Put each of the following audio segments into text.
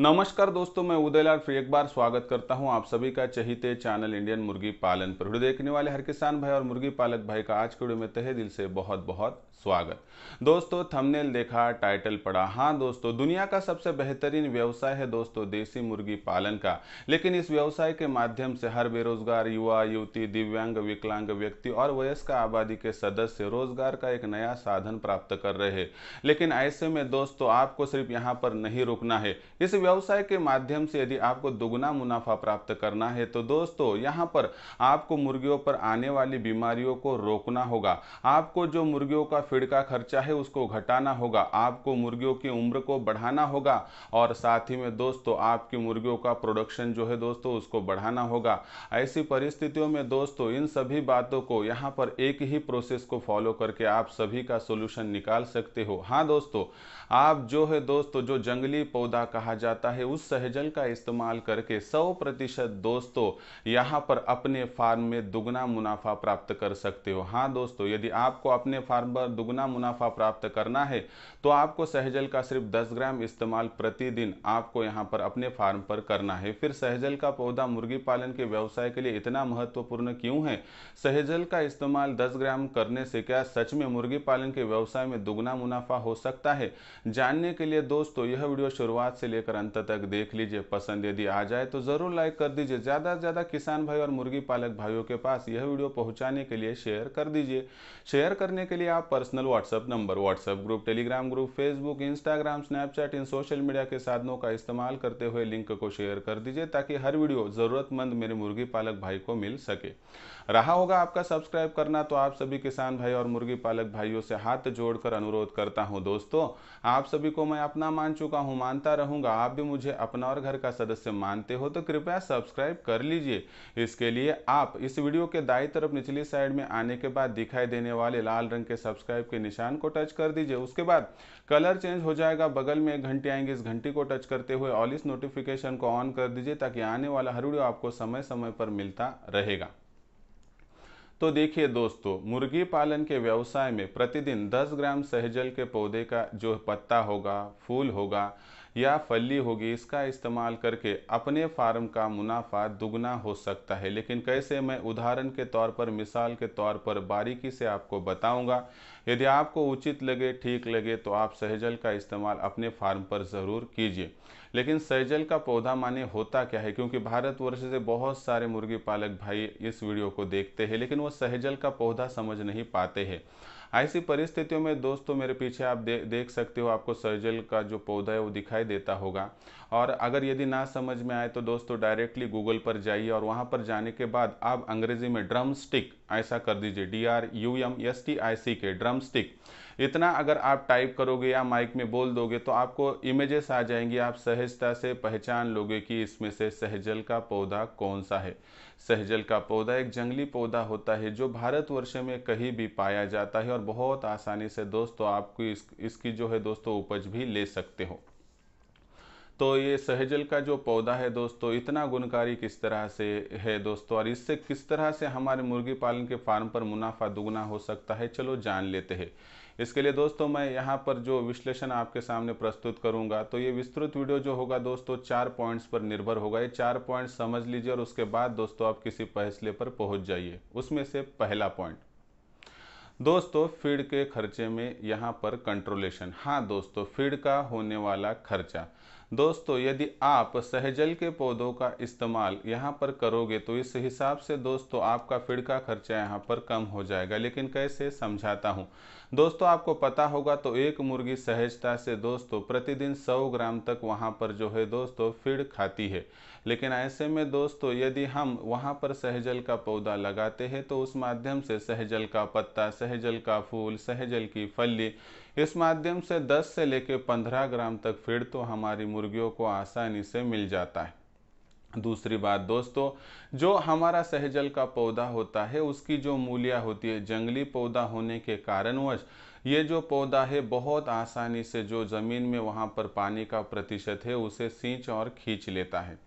नमस्कार दोस्तों, मैं उदयलाल फिर एक बार स्वागत करता हूं आप सभी का चहीते चैनल इंडियन मुर्गी पालन पर। वीडियो देखने वाले हर किसान भाई और मुर्गी पालक भाई का आज के वीडियो में तहे दिल से बहुत बहुत स्वागत। दोस्तों, थंबनेल देखा, टाइटल पढ़ा। हाँ दोस्तों, दुनिया का सबसे बेहतरीन व्यवसाय है दोस्तों देसी मुर्गी पालन का। लेकिन इस व्यवसाय के माध्यम से हर बेरोजगार युवा युवती, दिव्यांग, विकलांग व्यक्ति और वयस्क आबादी के सदस्य रोजगार का एक नया साधन प्राप्त कर रहे हैं। लेकिन ऐसे में दोस्तों आपको सिर्फ यहाँ पर नहीं रुकना है। इस व्यवसाय के माध्यम से यदि आपको दुगना मुनाफा प्राप्त करना है तो दोस्तों यहाँ पर आपको मुर्गियों पर आने वाली बीमारियों को रोकना होगा। आपको जो मुर्गियों का फीड का खर्चा है उसको घटाना होगा। आपको मुर्गियों की उम्र को बढ़ाना होगा और साथ ही में दोस्तों आपकी मुर्गियों का प्रोडक्शन जो है दोस्तों उसको बढ़ाना होगा। ऐसी परिस्थितियों में दोस्तों इन सभी बातों को यहाँ पर एक ही प्रोसेस को फॉलो करके आप सभी का सोल्यूशन निकाल सकते हो। हाँ दोस्तों, आप जो है दोस्तों जो जंगली पौधा कहा जाता है उस सहजल का इस्तेमाल करके 100% दोस्तों यहाँ पर अपने फार्म में दुगना मुनाफा प्राप्त कर सकते हो। हाँ दोस्तों, यदि आपको अपने फार्म पर दुगना मुनाफा प्राप्त करना है तो आपको सहजल का सिर्फ 10 ग्राम इस्तेमाल प्रतिदिन आपको यहाँ पर अपने फार्म पर करना है। फिर सहजल का पौधा मुर्गी पालन के व्यवसाय के लिए इतना महत्वपूर्ण क्यों है? सहजल का इस्तेमाल 10 ग्राम करने से क्या सच में मुर्गी पालन के व्यवसाय में दुगना मुनाफा हो सकता है? जानने के लिए दोस्तों यह वीडियो शुरुआत से लेकर अंत तक देख लीजिए। पसंद यदि आ जाए तो ज़रूर लाइक कर दीजिए। ज़्यादा से ज़्यादा किसान भाई और मुर्गी पालक भाइयों के पास यह वीडियो पहुंचाने के लिए शेयर कर दीजिए। शेयर करने के लिए आप personal WhatsApp number, WhatsApp group, Telegram group, Facebook, Instagram, Snapchat इन सोशल मीडिया के साधनों का इस्तेमाल करते हुए लिंक को शेयर कर दीजिए ताकि हर वीडियो ज़रूरतमंद मेरे मुर्गी पालक भाई को मिल सके। रहा होगा आपका सब्सक्राइब करना, तो आप सभी किसान भाई और मुर्गी पालक भाइयों से हाथ जोड़कर अनुरोध करता हूं दोस्तों, आप सभी को मैं अपना मान चुका हूं, मानता रहूंगा। आप भी मुझे अपना और घर का सदस्य मानते हो तो कृपया सब्सक्राइब कर लीजिए। इसके लिए आप इस वीडियो के दाईं तरफ निचली साइड में आने के बाद दिखाई देने वाले लाल रंग के सब्सक्राइब के निशान को टच कर दीजिए। उसके बाद कलर चेंज हो जाएगा, बगल में एक घंटी आएंगी, इस घंटी को टच करते हुए ऑल इस नोटिफिकेशन को ऑन कर दीजिए ताकि आने वाला हर वीडियो आपको समय समय पर मिलता रहेगा। तो देखिए दोस्तों, मुर्गी पालन के व्यवसाय में प्रतिदिन 10 ग्राम सहजल के पौधे का जो पत्ता होगा, फूल होगा या फली होगी, इसका इस्तेमाल करके अपने फार्म का मुनाफा दुगना हो सकता है। लेकिन कैसे, मैं उदाहरण के तौर पर, मिसाल के तौर पर बारीकी से आपको बताऊंगा। यदि आपको उचित लगे, ठीक लगे तो आप सहजल का इस्तेमाल अपने फार्म पर ज़रूर कीजिए। लेकिन सहजल का पौधा माने होता क्या है? क्योंकि भारतवर्ष से बहुत सारे मुर्गी पालक भाई इस वीडियो को देखते हैं लेकिन वो सहजल का पौधा समझ नहीं पाते हैं। ऐसी परिस्थितियों में दोस्तों मेरे पीछे आप देख सकते हो, आपको सहजल का जो पौधा है वो दिखाई देता होगा। और अगर यदि ना समझ में आए तो दोस्तों डायरेक्टली गूगल पर जाइए और वहाँ पर जाने के बाद आप अंग्रेजी में ड्रम स्टिक ऐसा कर दीजिए, DRUMSTIC, ड्रम स्टिक। इतना अगर आप टाइप करोगे या माइक में बोल दोगे तो आपको इमेजेस आ जाएंगी, आप सहजता से पहचान लोगे कि इसमें से सहजल का पौधा कौन सा है। सहजल का पौधा एक जंगली पौधा होता है जो भारतवर्ष में कहीं भी पाया जाता है और बहुत आसानी से दोस्तों आपको इसकी जो है दोस्तों उपज भी ले सकते हो। तो ये सहजल का जो पौधा है दोस्तों इतना गुणकारी किस तरह से है दोस्तों, और इससे किस तरह से हमारे मुर्गी पालन के फार्म पर मुनाफा दुगना हो सकता है, चलो जान लेते हैं। इसके लिए दोस्तों मैं यहाँ पर जो विश्लेषण आपके सामने प्रस्तुत करूँगा तो ये विस्तृत वीडियो जो होगा दोस्तों 4 पॉइंट्स पर निर्भर होगा। ये 4 पॉइंट्स समझ लीजिए और उसके बाद दोस्तों आप किसी फैसले पर पहुँच जाइए। उसमें से पहला पॉइंट दोस्तों, फीड के खर्चे में यहाँ पर कंट्रोलेशन। हाँ दोस्तों, फीड का होने वाला खर्चा। दोस्तों यदि आप सहजल के पौधों का इस्तेमाल यहाँ पर करोगे तो इस हिसाब से दोस्तों आपका फीड का खर्चा यहाँ पर कम हो जाएगा। लेकिन कैसे, समझाता हूँ। दोस्तों आपको पता होगा तो एक मुर्गी सहजता से दोस्तों प्रतिदिन 100 ग्राम तक वहाँ पर जो है दोस्तों फीड खाती है। लेकिन ऐसे में दोस्तों यदि हम वहाँ पर सहजल का पौधा लगाते हैं तो उस माध्यम से सहजल का पत्ता, सहजल का फूल, सहजल की फली, इस माध्यम से 10 से लेकर 15 ग्राम तक फीड तो हमारी मुर्गियों को आसानी से मिल जाता है। दूसरी बात दोस्तों, जो हमारा सहजल का पौधा होता है उसकी जो मूलियाँ होती है, जंगली पौधा होने के कारणवश ये जो पौधा है बहुत आसानी से जो ज़मीन में वहाँ पर पानी का प्रतिशत है उसे सींच और खींच लेता है।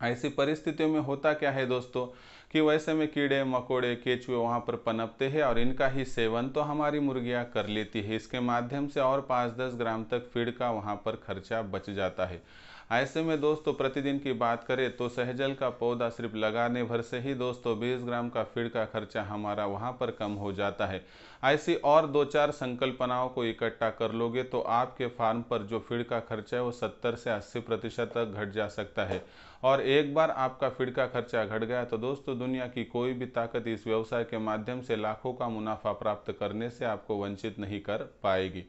ऐसी परिस्थितियों में होता क्या है दोस्तों कि वैसे में कीड़े मकोड़े केचुए वहाँ पर पनपते हैं और इनका ही सेवन तो हमारी मुर्गियाँ कर लेती है। इसके माध्यम से और 5-10 ग्राम तक फीड का वहाँ पर खर्चा बच जाता है। ऐसे में दोस्तों प्रतिदिन की बात करें तो सहजल का पौधा सिर्फ लगाने भर से ही दोस्तों 20 ग्राम का फीड का खर्चा हमारा वहाँ पर कम हो जाता है। ऐसी और 2-4 संकल्पनाओं को इकट्ठा कर लोगे तो आपके फार्म पर जो फीड का खर्चा है वो 70 से 80% तक घट जा सकता है। और एक बार आपका फीड का खर्चा घट गया तो दोस्तों दुनिया की कोई भी ताकत इस व्यवसाय के माध्यम से लाखों का मुनाफा प्राप्त करने से आपको वंचित नहीं कर पाएगी।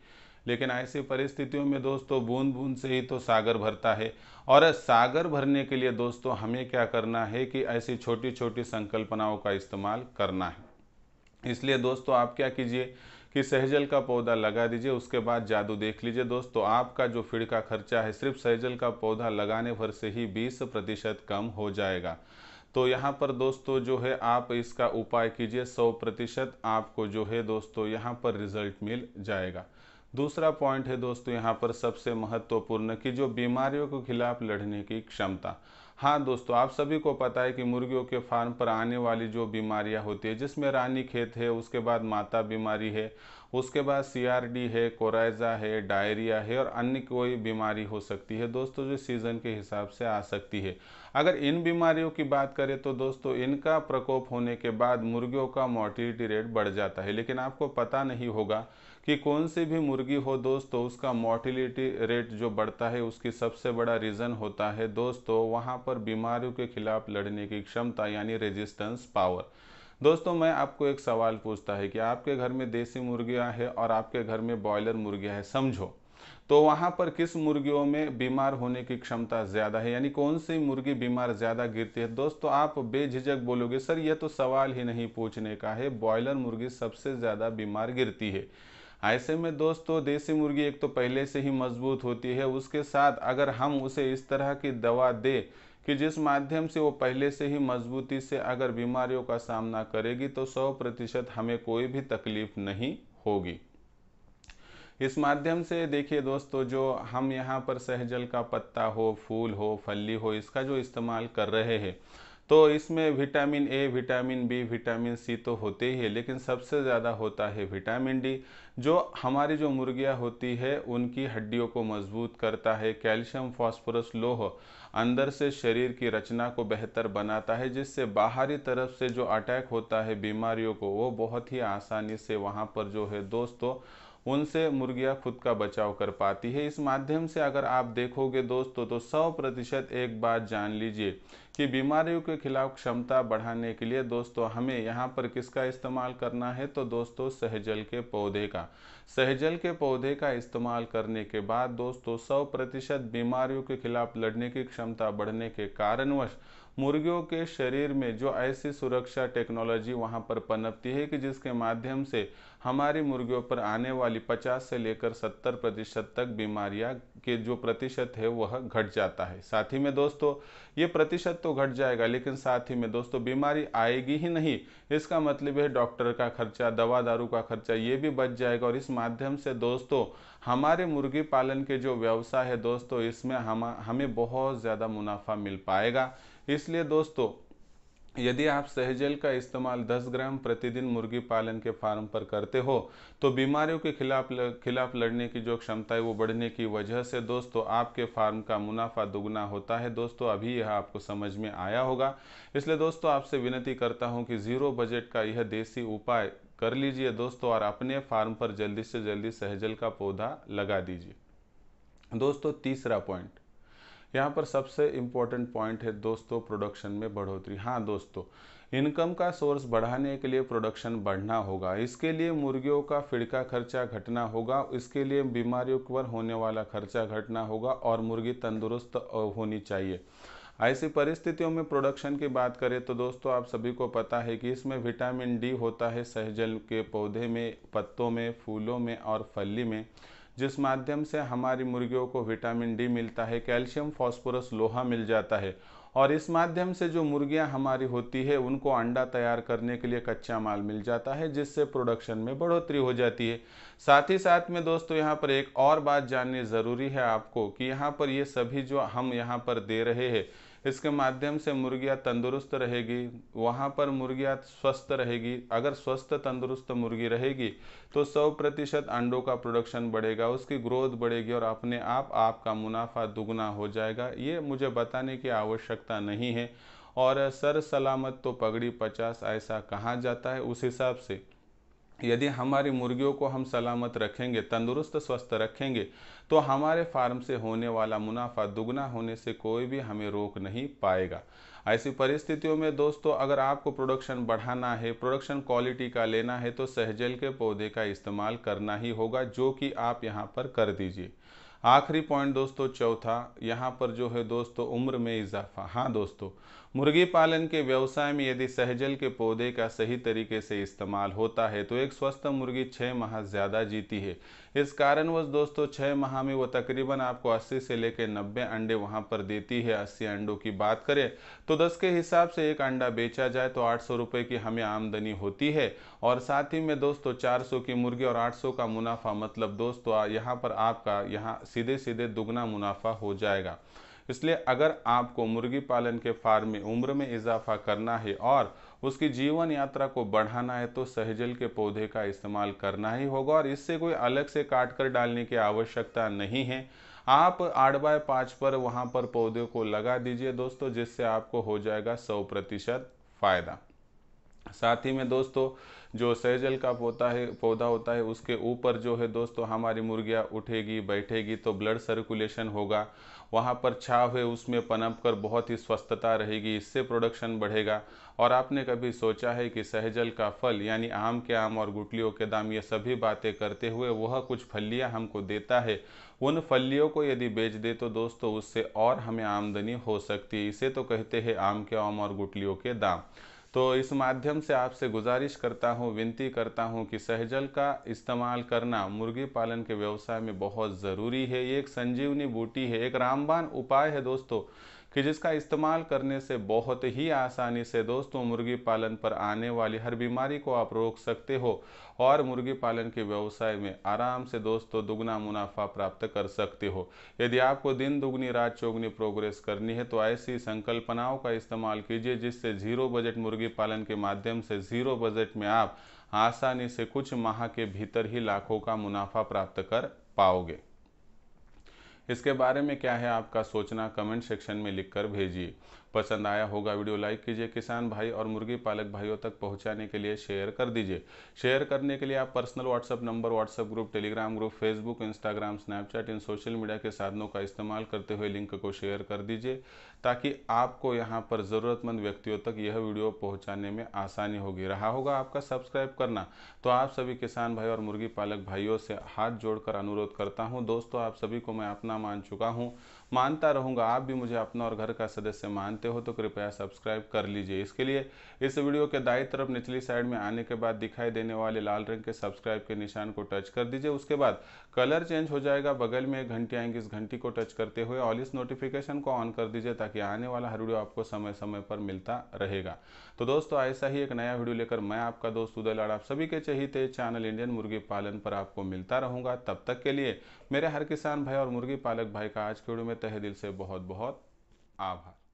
लेकिन ऐसी परिस्थितियों में दोस्तों बूंद बूंद से ही तो सागर भरता है। और सागर भरने के लिए दोस्तों हमें क्या करना है कि ऐसी छोटी छोटी संकल्पनाओं का इस्तेमाल करना है। इसलिए दोस्तों आप क्या कीजिए कि सहजल का पौधा लगा दीजिए, उसके बाद जादू देख लीजिए दोस्तों, आपका जो फीड का खर्चा है सिर्फ सहजल का पौधा लगाने भर से ही 20% कम हो जाएगा। तो यहाँ पर दोस्तों जो है आप इसका उपाय कीजिए, 100% आपको जो है दोस्तों यहाँ पर रिजल्ट मिल जाएगा। दूसरा पॉइंट है दोस्तों यहाँ पर सबसे महत्वपूर्ण कि जो बीमारियों के खिलाफ लड़ने की क्षमता। हाँ दोस्तों, आप सभी को पता है कि मुर्गियों के फार्म पर आने वाली जो बीमारियां होती है, जिसमें रानीखेत है, उसके बाद माता बीमारी है, उसके बाद सीआरडी है, कोराइजा है, डायरिया है और अन्य कोई बीमारी हो सकती है दोस्तों जो सीजन के हिसाब से आ सकती है। अगर इन बीमारियों की बात करें तो दोस्तों इनका प्रकोप होने के बाद मुर्गियों का मोर्टिलिटी रेट बढ़ जाता है। लेकिन आपको पता नहीं होगा कि कौन सी भी मुर्गी हो दोस्तों, उसका मोर्टिलिटी रेट जो बढ़ता है उसकी सबसे बड़ा रीज़न होता है दोस्तों वहाँ पर बीमारियों के खिलाफ लड़ने की क्षमता यानी रेजिस्टेंस पावर। दोस्तों मैं आपको एक सवाल पूछता है कि आपके घर में देसी मुर्गियां हैं और आपके घर में बॉयलर मुर्गियां हैं, समझो, तो वहाँ पर किस मुर्गियों में बीमार होने की क्षमता ज़्यादा है, यानी कौन सी मुर्गी बीमार ज़्यादा गिरती है? दोस्तों आप बेझिझक बोलोगे सर ये तो सवाल ही नहीं पूछने का है, बॉयलर मुर्गी सबसे ज़्यादा बीमार गिरती है। ऐसे में दोस्तों देसी मुर्गी एक तो पहले से ही मजबूत होती है, उसके साथ अगर हम उसे इस तरह की दवा दें कि जिस माध्यम से वो पहले से ही मजबूती से अगर बीमारियों का सामना करेगी तो 100% हमें कोई भी तकलीफ नहीं होगी। इस माध्यम से देखिए दोस्तों जो हम यहाँ पर सहजल का पत्ता हो, फूल हो, फली हो, इसका जो इस्तेमाल कर रहे हैं तो इसमें vitamin A, vitamin B, vitamin C तो होते ही है, लेकिन सबसे ज़्यादा होता है विटामिन डी जो हमारी जो मुर्गियाँ होती है उनकी हड्डियों को मजबूत करता है। कैल्शियम, फास्फोरस, लौह अंदर से शरीर की रचना को बेहतर बनाता है, जिससे बाहरी तरफ से जो अटैक होता है बीमारियों को वो बहुत ही आसानी से वहाँ पर जो है दोस्तों उनसे मुर्गियाँ खुद का बचाव कर पाती है। इस माध्यम से अगर आप देखोगे दोस्तों तो 100% एक बात जान लीजिए कि बीमारियों के खिलाफ क्षमता बढ़ाने के लिए दोस्तों हमें यहाँ पर किसका इस्तेमाल करना है, तो दोस्तों सहजल के पौधे का। सहजल के पौधे का इस्तेमाल करने के बाद दोस्तों 100% बीमारियों के खिलाफ लड़ने की क्षमता बढ़ने के कारणवश मुर्गियों के शरीर में जो ऐसी सुरक्षा टेक्नोलॉजी वहाँ पर पनपती है कि जिसके माध्यम से हमारी मुर्गियों पर आने वाली 50 से लेकर 70% तक बीमारियां के जो प्रतिशत है वह घट जाता है। साथ ही में दोस्तों ये प्रतिशत तो घट जाएगा, लेकिन साथ ही में दोस्तों बीमारी आएगी ही नहीं, इसका मतलब है डॉक्टर का खर्चा, दवा दारू का खर्चा ये भी बच जाएगा। और इस माध्यम से दोस्तों हमारे मुर्गी पालन के जो व्यवसाय है दोस्तों इसमें हमें बहुत ज़्यादा मुनाफा मिल पाएगा। इसलिए दोस्तों यदि आप सहजल का इस्तेमाल 10 ग्राम प्रतिदिन मुर्गी पालन के फार्म पर करते हो तो बीमारियों के खिलाफ लड़ने की जो क्षमता है वो बढ़ने की वजह से दोस्तों आपके फार्म का मुनाफा दुगना होता है। दोस्तों अभी यह आपको समझ में आया होगा, इसलिए दोस्तों आपसे विनती करता हूं कि ज़ीरो बजट का यह देसी उपाय कर लीजिए दोस्तों और अपने फार्म पर जल्दी से जल्दी सहजल का पौधा लगा दीजिए। दोस्तों तीसरा पॉइंट, यहाँ पर सबसे इम्पोर्टेंट पॉइंट है दोस्तों प्रोडक्शन में बढ़ोतरी। हाँ दोस्तों, इनकम का सोर्स बढ़ाने के लिए प्रोडक्शन बढ़ना होगा, इसके लिए मुर्गियों का फीड का खर्चा घटना होगा, इसके लिए बीमारियों पर होने वाला खर्चा घटना होगा और मुर्गी तंदुरुस्त होनी चाहिए। ऐसी परिस्थितियों में प्रोडक्शन की बात करें तो दोस्तों आप सभी को पता है कि इसमें विटामिन डी होता है सहजल के पौधे में, पत्तों में, फूलों में और फली में, जिस माध्यम से हमारी मुर्गियों को विटामिन डी मिलता है। कैल्शियम, फास्फोरस, लोहा मिल जाता है और इस माध्यम से जो मुर्गियां हमारी होती है उनको अंडा तैयार करने के लिए कच्चा माल मिल जाता है, जिससे प्रोडक्शन में बढ़ोतरी हो जाती है। साथ ही साथ में दोस्तों यहाँ पर एक और बात जाननी ज़रूरी है आपको कि यहाँ पर ये सभी जो हम यहाँ पर दे रहे हैं, इसके माध्यम से मुर्गियाँ तंदुरुस्त रहेगी, वहाँ पर मुर्गियाँ स्वस्थ रहेगी। अगर स्वस्थ तंदुरुस्त मुर्गी रहेगी तो 100% अंडों का प्रोडक्शन बढ़ेगा, उसकी ग्रोथ बढ़ेगी और अपने आप आपका मुनाफा दुगना हो जाएगा। ये मुझे बताने की आवश्यकता नहीं है। और सर सलामत तो पगड़ी 50 ऐसा कहा जाता है। उस हिसाब से यदि हमारी मुर्गियों को हम सलामत रखेंगे, तंदुरुस्त स्वस्थ रखेंगे, तो हमारे फार्म से होने वाला मुनाफा दुगना होने से कोई भी हमें रोक नहीं पाएगा। ऐसी परिस्थितियों में दोस्तों अगर आपको प्रोडक्शन बढ़ाना है, प्रोडक्शन क्वालिटी का लेना है, तो सहजल के पौधे का इस्तेमाल करना ही होगा, जो कि आप यहाँ पर कर दीजिए। आखिरी पॉइंट दोस्तों चौथा, यहाँ पर जो है दोस्तों उम्र में इजाफा। हाँ दोस्तों, मुर्गी पालन के व्यवसाय में यदि सहजल के पौधे का सही तरीके से इस्तेमाल होता है तो एक स्वस्थ मुर्गी 6 माह ज़्यादा जीती है। इस कारणवश दोस्तों 6 माह में वो तकरीबन आपको 80 से लेकर 90 अंडे वहाँ पर देती है। 80 अंडों की बात करें तो 10 के हिसाब से एक अंडा बेचा जाए तो 800 रुपये की हमें आमदनी होती है। और साथ ही में दोस्तों 400 की मुर्गी और 800 का मुनाफा, मतलब दोस्तों यहाँ पर आपका यहाँ सीधे सीधे दुगना मुनाफा हो जाएगा। इसलिए अगर आपको मुर्गी पालन के फार्म में उम्र में इजाफा करना है और उसकी जीवन यात्रा को बढ़ाना है तो सहजल के पौधे का इस्तेमाल करना ही होगा, और इससे कोई अलग से काट कर डालने की आवश्यकता नहीं है। आप 8x5 पर वहाँ पर पौधे को लगा दीजिए दोस्तों, जिससे आपको हो जाएगा 100% फ़ायदा। साथ ही में दोस्तों जो सहजल का पौधा होता है उसके ऊपर जो है दोस्तों हमारी मुर्गियाँ उठेगी बैठेगी तो ब्लड सर्कुलेशन होगा, वहाँ पर छाव है उसमें पनप कर बहुत ही स्वस्थता रहेगी, इससे प्रोडक्शन बढ़ेगा। और आपने कभी सोचा है कि सहजल का फल यानी आम के आम और गुठलियों के दाम, ये सभी बातें करते हुए वह कुछ फलियाँ हमको देता है, उन फलियों को यदि बेच दे तो दोस्तों उससे और हमें आमदनी हो सकती है। इसे तो कहते हैं आम के आम और गुठलियों के दाम। तो इस माध्यम से आपसे गुजारिश करता हूँ, विनती करता हूँ कि सहजल का इस्तेमाल करना मुर्गी पालन के व्यवसाय में बहुत ज़रूरी है। ये एक संजीवनी बूटी है, एक रामबाण उपाय है दोस्तों, कि जिसका इस्तेमाल करने से बहुत ही आसानी से दोस्तों मुर्गी पालन पर आने वाली हर बीमारी को आप रोक सकते हो और मुर्गी पालन के व्यवसाय में आराम से दोस्तों दुगना मुनाफा प्राप्त कर सकते हो। यदि आपको दिन दुगनी रात चौगुनी प्रोग्रेस करनी है तो ऐसी संकल्पनाओं का इस्तेमाल कीजिए, जिससे जीरो बजट मुर्गी पालन के माध्यम से जीरो बजट में आप आसानी से कुछ माह के भीतर ही लाखों का मुनाफा प्राप्त कर पाओगे। इसके बारे में क्या है आपका सोचना, कमेंट सेक्शन में लिखकर भेजिए। पसंद आया होगा वीडियो लाइक कीजिए, किसान भाई और मुर्गी पालक भाइयों तक पहुंचाने के लिए शेयर कर दीजिए। शेयर करने के लिए आप personal WhatsApp number, WhatsApp group, Telegram group, Facebook, Instagram, Snapchat, इन सोशल मीडिया के साधनों का इस्तेमाल करते हुए लिंक को शेयर कर दीजिए, ताकि आपको यहाँ पर ज़रूरतमंद व्यक्तियों तक यह वीडियो पहुँचाने में आसानी होगी। रहा होगा आपका सब्सक्राइब करना, तो आप सभी किसान भाई और मुर्गी पालक भाइयों से हाथ जोड़कर अनुरोध करता हूँ। दोस्तों आप सभी को मैं अपना मान चुका हूँ, मानता रहूँगा। आप भी मुझे अपना और घर का सदस्य मानते हो तो कृपया सब्सक्राइब कर लीजिए। इसके लिए इस वीडियो के दाईं तरफ निचली साइड में आने के बाद दिखाई देने वाले लाल रंग के सब्सक्राइब के निशान को टच कर दीजिए। उसके बाद कलर चेंज हो जाएगा, बगल में एक घंटी आएंगी, इस घंटी को टच करते हुए ऑल इस नोटिफिकेशन को ऑन कर दीजिए, ताकि आने वाला हर वीडियो आपको समय समय पर मिलता रहेगा। तो दोस्तों ऐसा ही एक नया वीडियो लेकर मैं आपका दोस्त उदय लाड आप सभी के चहीते चैनल इंडियन मुर्गी पालन पर आपको मिलता रहूंगा। तब तक के लिए मेरे हर किसान भाई और मुर्गी पालक भाई का आज के वीडियो में तहे दिल से बहुत बहुत आभार।